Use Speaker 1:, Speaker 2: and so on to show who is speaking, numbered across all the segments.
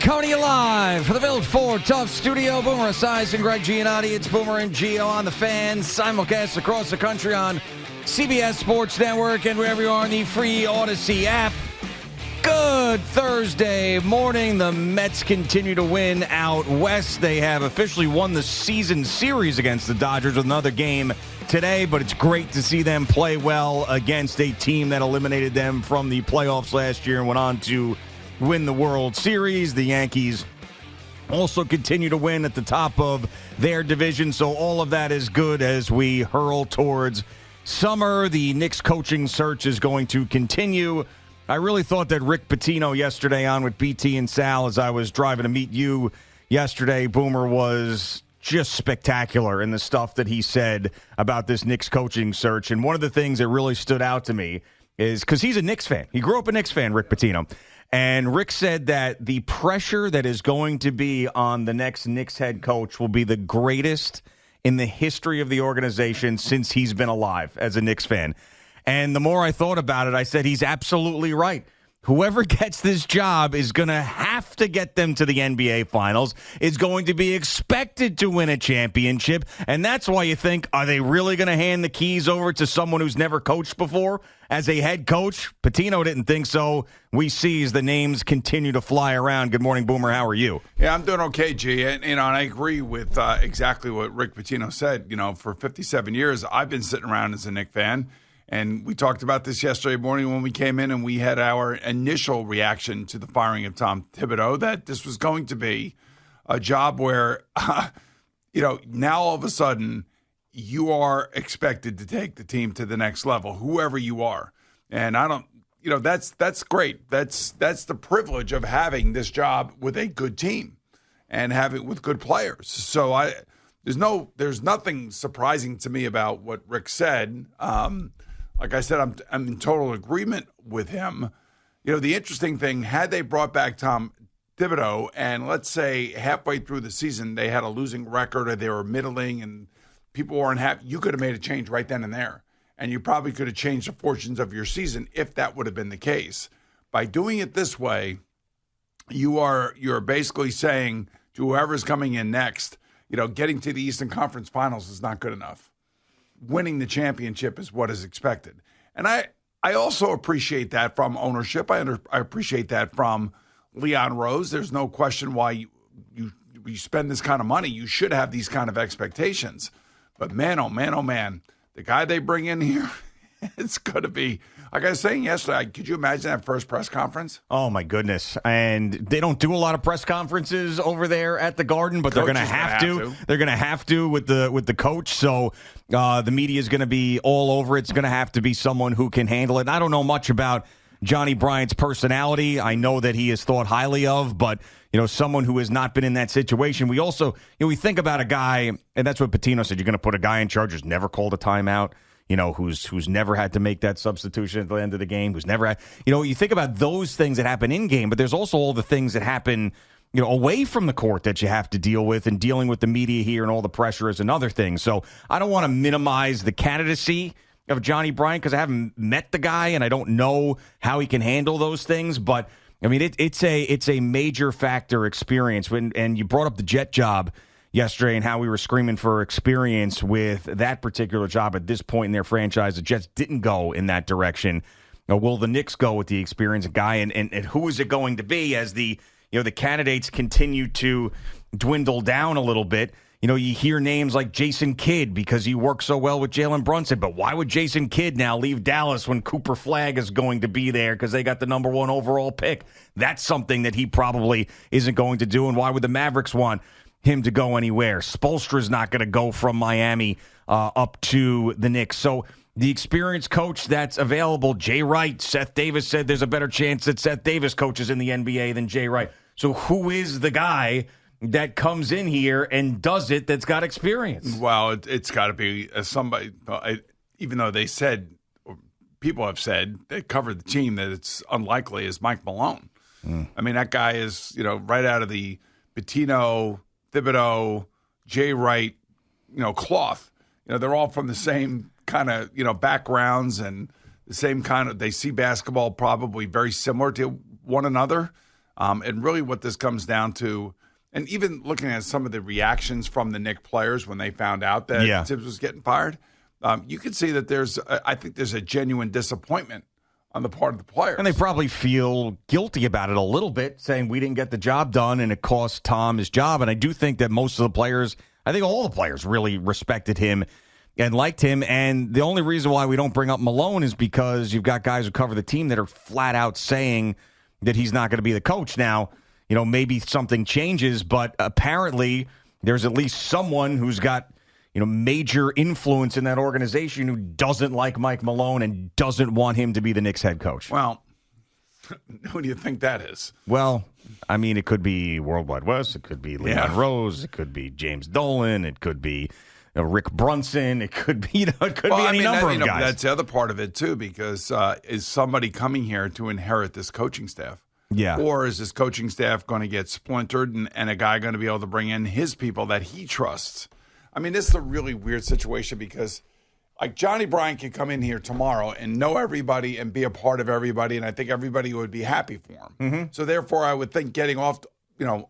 Speaker 1: Coming to you live for the Built Ford Tough Studio. Boomer Esiason and Greg Giannotti. It's Boomer and Gio on the Fan. Simulcast across the country on CBS Sports Network and wherever you are on the free Odyssey app. Good Thursday morning. The Mets continue to win out west. They have officially won the season series against the Dodgers with another game today, but it's great to see them play well against a team that eliminated them from the playoffs last year and went on to win the World Series. The Yankees also continue to win at the top of their division, so all of that is good as we hurl towards summer. The Knicks coaching search is going to continue. I really thought that Rick Pitino yesterday on with BT and Sal as I was driving to meet you yesterday, Boomer, was just spectacular in the stuff that he said about this Knicks coaching search. And one of the things that really stood out to me is because he's a Knicks fan. He grew up a Knicks fan, Rick Pitino. And Rick said that the pressure that is going to be on the next Knicks head coach will be the greatest in the history of the organization since he's been alive as a Knicks fan. And the more I thought about it, I said he's absolutely right. Whoever gets this job is going to have to get them to the NBA Finals, is going to be expected to win a championship, and that's why you think, are they really going to hand the keys over to someone who's never coached before as a head coach? Pitino didn't think so. We see as the names continue to fly around. Good morning, Boomer. How are you?
Speaker 2: Yeah, I'm doing okay, G. And I agree with exactly what Rick Pitino said. For 57 years, I've been sitting around as a Knicks fan. And we talked about this yesterday morning when we came in and we had our initial reaction to the firing of Tom Thibodeau, that this was going to be a job where, now all of a sudden you are expected to take the team to the next level, whoever you are. And I don't, that's great. That's the privilege of having this job with a good team and having with good players. So there's nothing surprising to me about what Rick said. Like I said, I'm in total agreement with him. The interesting thing, had they brought back Tom Thibodeau and let's say halfway through the season they had a losing record or they were middling and people weren't happy, you could have made a change right then and there. And you probably could have changed the fortunes of your season if that would have been the case. By doing it this way, you're basically saying to whoever's coming in next, getting to the Eastern Conference Finals is not good enough. Winning the championship is what is expected. And I also appreciate that from ownership. I appreciate that from Leon Rose. There's no question why you spend this kind of money. You should have these kind of expectations. But man, oh man, the guy they bring in here, it's going to be, like I was saying yesterday, could you imagine that first press conference?
Speaker 1: Oh, my goodness. And they don't do a lot of press conferences over there at the Garden, but they're going to have to. They're going to have to with the coach. So the media is going to be all over it. It's going to have to be someone who can handle it. And I don't know much about Johnny Bryant's personality. I know that he is thought highly of, but someone who has not been in that situation. We also, we think about a guy, and that's what Pitino said, you're going to put a guy in charge who's never called a timeout. Who's never had to make that substitution at the end of the game, who's never had, you think about those things that happen in game, but there's also all the things that happen, away from the court that you have to deal with, and dealing with the media here and all the pressure is another thing. So I don't want to minimize the candidacy of Johnny Bryant because I haven't met the guy and I don't know how he can handle those things, but I mean, it's a major factor experience. And you brought up the Jet job yesterday and how we were screaming for experience with that particular job at this point in their franchise. The Jets didn't go in that direction. Will the Knicks go with the experienced guy? And who is it going to be as the candidates continue to dwindle down a little bit? You hear names like Jason Kidd because he works so well with Jalen Brunson. But why would Jason Kidd now leave Dallas when Cooper Flagg is going to be there because they got the number 1 overall pick? That's something that he probably isn't going to do. And why would the Mavericks want him to go anywhere? Spoelstra's not going to go from Miami up to the Knicks. So the experienced coach that's available, Jay Wright, Seth Davis said there's a better chance that Seth Davis coaches in the NBA than Jay Wright. So who is the guy that comes in here and does it that's got experience?
Speaker 2: Well, it's got to be somebody, even though they said, or people have said, they covered the team, that it's unlikely, is Mike Malone. I mean, that guy is, right out of the Pitino, Thibodeau, Jay Wright, cloth. They're all from the same kind of, backgrounds and the same kind of, they see basketball probably very similar to one another. And really what this comes down to, and even looking at some of the reactions from the Knicks players when they found out that Tibbs was getting fired, you can see that I think there's a genuine disappointment on the part of the players.
Speaker 1: And they probably feel guilty about it a little bit, saying we didn't get the job done and it cost Tom his job. And I do think that most of the players, I think all the players really respected him and liked him. And the only reason why we don't bring up Malone is because you've got guys who cover the team that are flat out saying that he's not going to be the coach. Now, maybe something changes, but apparently there's at least someone who's got major influence in that organization who doesn't like Mike Malone and doesn't want him to be the Knicks head coach.
Speaker 2: Well, who do you think that is?
Speaker 1: Well, I mean, it could be Worldwide West. It could be Leon Rose. It could be James Dolan. It could be Rick Brunson. It could be, any number of guys.
Speaker 2: That's the other part of it, too, because is somebody coming here to inherit this coaching staff?
Speaker 1: Yeah.
Speaker 2: Or is this coaching staff going to get splintered and a guy going to be able to bring in his people that he trusts? I mean, this is a really weird situation because, like, Johnny Bryant can come in here tomorrow and know everybody and be a part of everybody, and I think everybody would be happy for him.
Speaker 1: Mm-hmm.
Speaker 2: So, therefore, I would think getting off,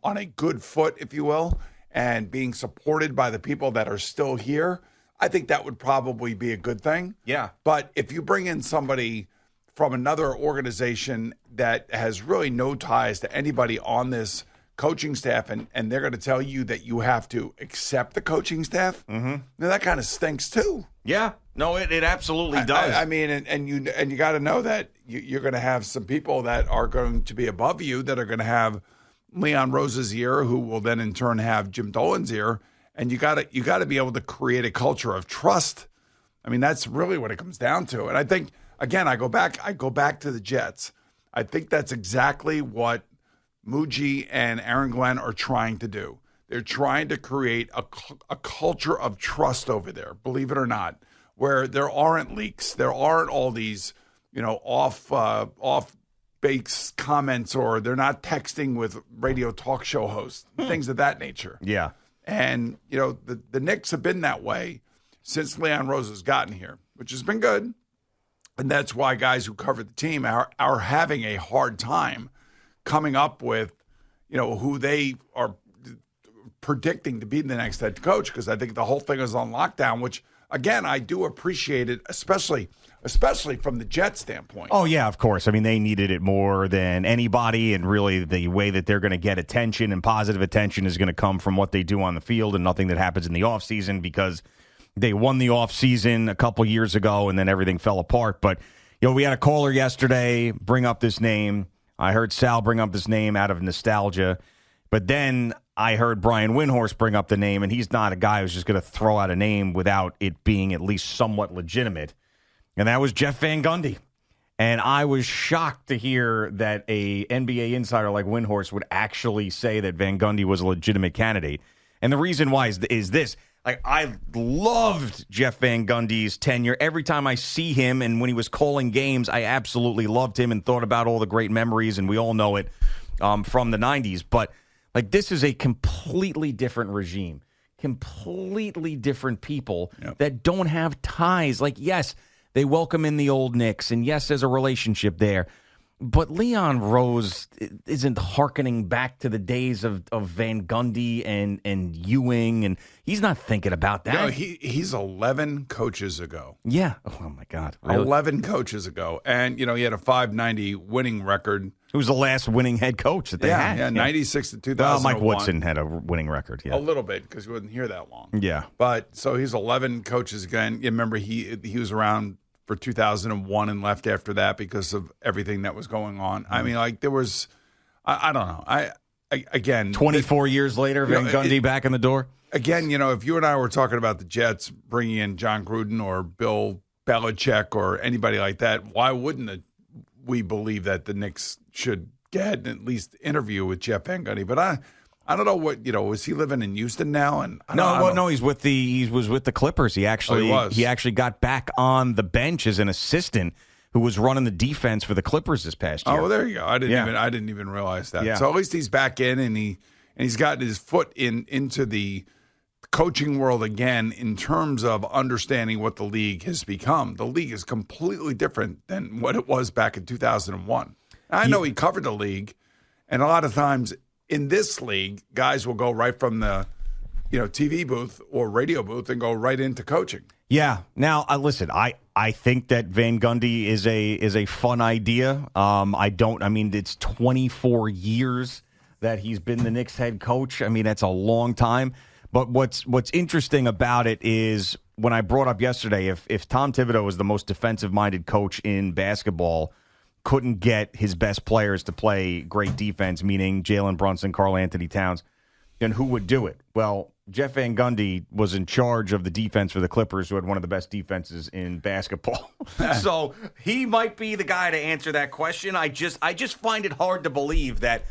Speaker 2: on a good foot, if you will, and being supported by the people that are still here, I think that would probably be a good thing.
Speaker 1: Yeah.
Speaker 2: But if you bring in somebody from another organization that has really no ties to anybody on this coaching staff, and they're going to tell you that you have to accept the coaching staff, now that kind of stinks too.
Speaker 1: Yeah, no, it absolutely does.
Speaker 2: I mean, and you got to know that you're going to have some people that are going to be above you that are going to have Leon Rose's ear, who will then in turn have Jim Dolan's ear, and you got to be able to create a culture of trust. I mean, that's really what it comes down to. And I think again, I go back to the Jets. I think that's exactly what Muji and Aaron Glenn are trying to do. They're trying to create a culture of trust over there, believe it or not, where there aren't leaks, there aren't all these, off base comments, or they're not texting with radio talk show hosts, things of that nature.
Speaker 1: Yeah.
Speaker 2: And, the Knicks have been that way since Leon Rose has gotten here, which has been good. And that's why guys who cover the team are having a hard time coming up with, who they are predicting to be the next head coach, because I think the whole thing is on lockdown, which, again, I do appreciate it, especially from the Jets standpoint.
Speaker 1: Oh, yeah, of course. I mean, they needed it more than anybody, and really the way that they're going to get attention and positive attention is going to come from what they do on the field and nothing that happens in the offseason, because they won the offseason a couple years ago and then everything fell apart. But, we had a caller yesterday bring up this name. I heard Sal bring up this name out of nostalgia. But then I heard Brian Windhorst bring up the name, and he's not a guy who's just going to throw out a name without it being at least somewhat legitimate. And that was Jeff Van Gundy. And I was shocked to hear that a NBA insider like Windhorst would actually say that Van Gundy was a legitimate candidate. And the reason why is this. Like, I loved Jeff Van Gundy's tenure. Every time I see him, and when he was calling games, I absolutely loved him and thought about all the great memories, and we all know it from the 90s. But, like, this is a completely different regime, completely different people that don't have ties. Like, yes, they welcome in the old Knicks, and yes, there's a relationship there. But Leon Rose isn't hearkening back to the days of Van Gundy and Ewing, and he's not thinking about that.
Speaker 2: No, he's 11 coaches ago.
Speaker 1: Yeah. Oh, my God. Really?
Speaker 2: 11 coaches ago. And, he had a .590 winning record.
Speaker 1: Who was the last winning head coach that they had?
Speaker 2: Yeah, 96 to 2001.
Speaker 1: Well, Mike Woodson had a winning record, yeah.
Speaker 2: A little bit, because he wasn't here that long.
Speaker 1: Yeah.
Speaker 2: But, so he's 11 coaches again. You remember he was around for 2001 and left after that because of everything that was going on. I mean, like, there was, I don't know. I again,
Speaker 1: 24 years later, Van Gundy back in the door.
Speaker 2: Again, if you and I were talking about the Jets bringing in John Gruden or Bill Belichick or anybody like that, why wouldn't we believe that the Knicks should get at least interview with Jeff Van Gundy? But I don't know what, is he living in Houston now? And
Speaker 1: no, he was with the Clippers. He actually got back on the bench as an assistant who was running the defense for the Clippers this past year.
Speaker 2: Oh, well, there you go. I didn't even realize that. Yeah. So at least he's back in, and he's gotten his foot into the coaching world again in terms of understanding what the league has become. The league is completely different than what it was back in 2001. I know he covered the league. And a lot of times in this league, guys will go right from the TV booth or radio booth and go right into coaching.
Speaker 1: Yeah. Now, listen, I think that Van Gundy is a fun idea. It's 24 years that he's been the Knicks head coach. I mean, that's a long time. But what's interesting about it is when I brought up yesterday, if Tom Thibodeau is the most defensive-minded coach in basketball, couldn't get his best players to play great defense, meaning Jalen Brunson, Karl Anthony Towns, then who would do it? Well, Jeff Van Gundy was in charge of the defense for the Clippers, who had one of the best defenses in basketball. So he might be the guy to answer that question. I just find it hard to believe that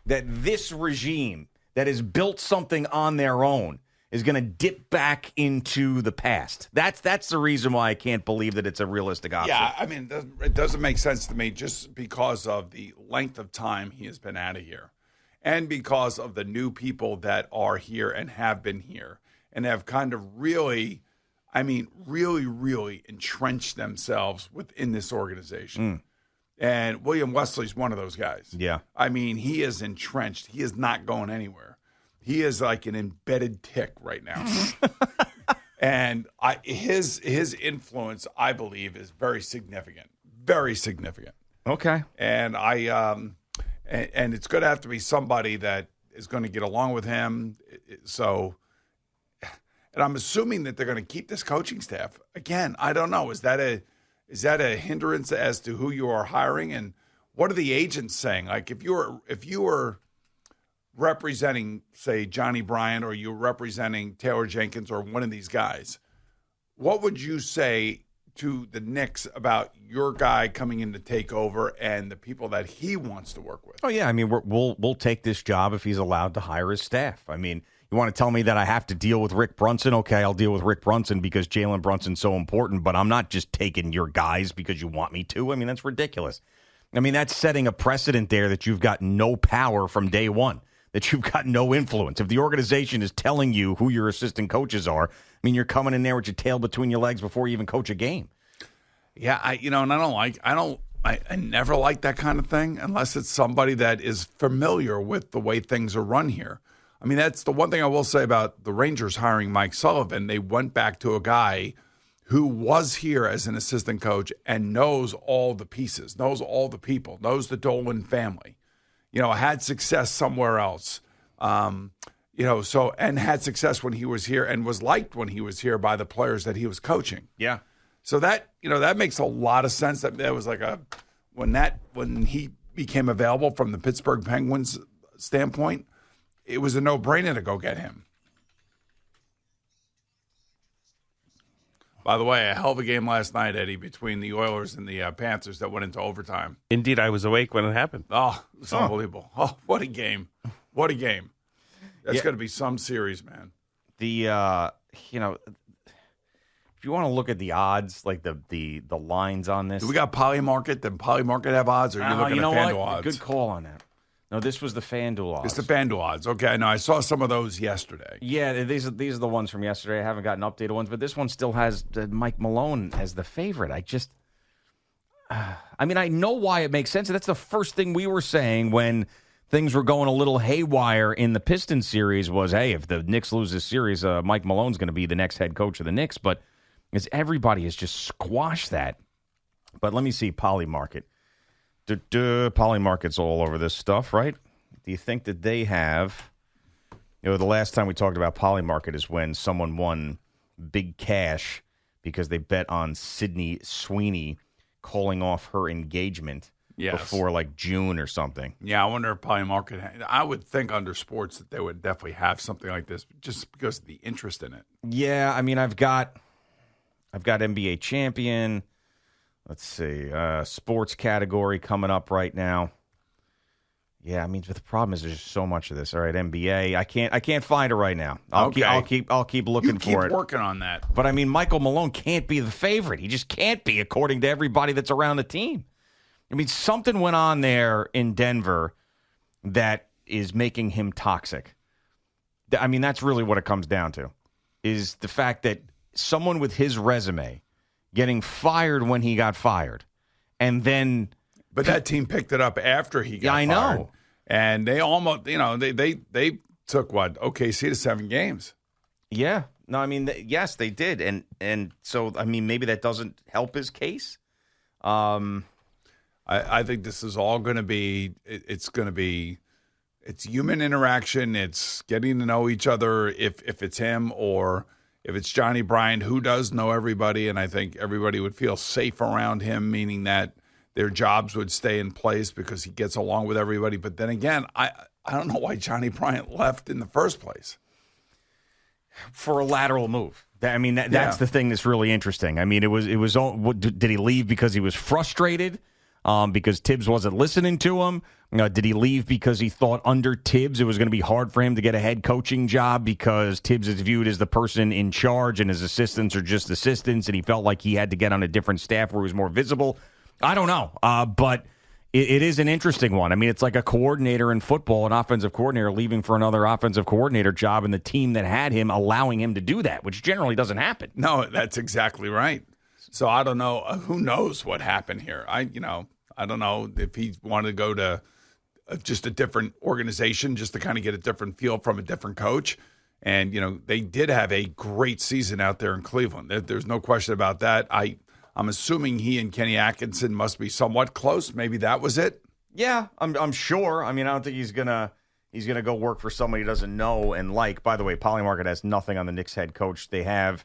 Speaker 1: this regime that has built something on their own is going to dip back into the past. That's the reason why I can't believe that it's a realistic option.
Speaker 2: Yeah, I mean, it doesn't make sense to me just because of the length of time he has been out of here. And because of the new people that are here and have been here and have kind of really entrenched themselves within this organization. And William Wesley's one of those guys.
Speaker 1: Yeah.
Speaker 2: I mean, he is entrenched. He is not going anywhere. He is like an embedded tick right now. And his influence, I believe, is very significant. Very significant.
Speaker 1: Okay.
Speaker 2: And And it's going to have to be somebody that is going to get along with him. So, and I'm assuming that they're going to keep this coaching staff. Again, I don't know. Is that a hindrance as to who you are hiring? And what are the agents saying? Like if you were representing, say, Johnny Bryant, or you're representing Taylor Jenkins or one of these guys, what would you say to the Knicks about your guy coming in to take over and the people that he wants to work with?
Speaker 1: Oh, yeah. I mean, we'll take this job if he's allowed to hire his staff. I mean, you want to tell me that I have to deal with Rick Brunson? Okay, I'll deal with Rick Brunson because Jalen Brunson's so important, but I'm not just taking your guys because you want me to. I mean, that's ridiculous. I mean, that's setting a precedent there that you've got no power from day one, that you've got no influence. If the organization is telling you who your assistant coaches are, I mean, you're coming in there with your tail between your legs before you even coach a game.
Speaker 2: Yeah, I never like that kind of thing unless it's somebody that is familiar with the way things are run here. I mean, that's the one thing I will say about the Rangers hiring Mike Sullivan. They went back to a guy who was here as an assistant coach and knows all the pieces, knows all the people, knows the Dolan family, had success somewhere else, and had success when he was here and was liked when he was here by the players that he was coaching.
Speaker 1: Yeah.
Speaker 2: So that makes a lot of sense. That was like when he became available from the Pittsburgh Penguins standpoint, it was a no-brainer to go get him. By the way, a hell of a game last night, Eddie, between the Oilers and the Panthers that went into overtime.
Speaker 3: Indeed, I was awake when it happened.
Speaker 2: Oh, it was unbelievable. Oh, what a game. What a game. That's going to be some series, man.
Speaker 1: If you want to look at the odds, like the lines on this.
Speaker 2: Do we got Polymarket? Did Polymarket have odds, or are you looking at FanDuel odds?
Speaker 1: Good call on that. No, this was the FanDuel odds.
Speaker 2: It's the FanDuel odds. Okay, I know. I saw some of those yesterday.
Speaker 1: Yeah, these are the ones from yesterday. I haven't gotten updated ones, but this one still has Mike Malone as the favorite. I know why it makes sense. That's the first thing we were saying when things were going a little haywire in the Pistons series was, hey, if the Knicks lose this series, Mike Malone's going to be the next head coach of the Knicks. But as everybody has just squashed that. But let me see Polymarket. Polymarket's all over this stuff, right? Do you think that they have, the last time we talked about Polymarket is when someone won big cash because they bet on Sydney Sweeney calling off her engagement before like June or something.
Speaker 2: Yeah, I wonder if Polymarket, I would think under sports that they would definitely have something like this just because of the interest in it.
Speaker 1: Yeah, I mean, I've got NBA champion. Let's see, sports category coming up right now. Yeah, I mean, but the problem is there's just so much of this. All right, NBA, I can't find it right now. I'll keep looking for it.
Speaker 2: Keep working on that.
Speaker 1: But I mean, Michael Malone can't be the favorite. He just can't be, according to everybody that's around the team. I mean, something went on there in Denver that is making him toxic. I mean, that's really what it comes down to, is the fact that someone with his resume getting fired when he got fired, and then...
Speaker 2: But that team picked it up after he got fired.
Speaker 1: I know.
Speaker 2: And they almost, they took OKC to 7 games.
Speaker 1: Yeah. No, I mean, yes, they did. And so, I mean, maybe that doesn't help his case.
Speaker 2: I think this is all going to be, it's human interaction. It's getting to know each other if it's him or if it's Johnny Bryant, who does know everybody. And I think everybody would feel safe around him, meaning that their jobs would stay in place because he gets along with everybody. But then again, I don't know why Johnny Bryant left in the first place.
Speaker 1: For a lateral move. I mean, that's the thing that's really interesting. I mean, it was all, did he leave because he was frustrated? Because Tibbs wasn't listening to him? Did he leave because he thought under Tibbs it was going to be hard for him to get a head coaching job because Tibbs is viewed as the person in charge and his assistants are just assistants and he felt like he had to get on a different staff where he was more visible? I don't know, but it is an interesting one. I mean, it's like a coordinator in football, an offensive coordinator leaving for another offensive coordinator job and the team that had him allowing him to do that, which generally doesn't happen.
Speaker 2: No, that's exactly right. So I don't know. Who knows what happened here? I don't know if he wanted to go to just a different organization just to kind of get a different feel from a different coach. And, they did have a great season out there in Cleveland. There's no question about that. I'm assuming he and Kenny Atkinson must be somewhat close. Maybe that was it.
Speaker 1: Yeah, I'm sure. I mean, I don't think he's gonna go work for somebody he doesn't know and like. By the way, Polymarket has nothing on the Knicks head coach. They have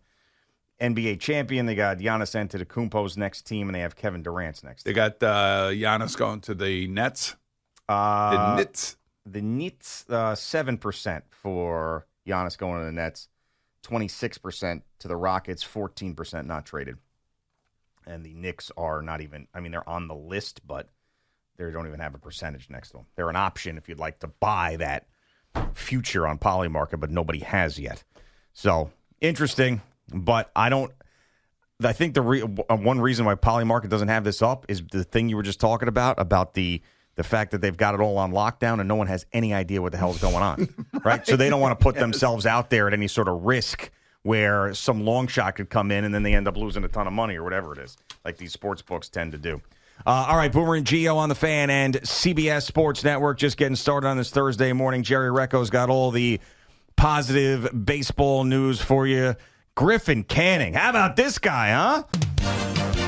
Speaker 1: NBA champion. They got Giannis Antetokounmpo's next team, and they have Kevin Durant's next team.
Speaker 2: They got Giannis going to the Nets.
Speaker 1: The
Speaker 2: Nets.
Speaker 1: The Nets, 7% for Giannis going to the Nets, 26% to the Rockets, 14% not traded. And the Knicks are not even, I mean, they're on the list, but they don't even have a percentage next to them. They're an option if you'd like to buy that future on Polymarket, but nobody has yet. So, interesting, but I think one reason why Polymarket doesn't have this up is the thing you were just talking about the fact that they've got it all on lockdown and no one has any idea what the hell's going on, right? So they don't want to put themselves out there at any sort of risk where some long shot could come in and then they end up losing a ton of money or whatever it is, like these sports books tend to do. All right, Boomer and Gio on the Fan and CBS Sports Network just getting started on this Thursday morning. Jerry Recco's got all the positive baseball news for you. Griffin Canning, how about this guy, huh?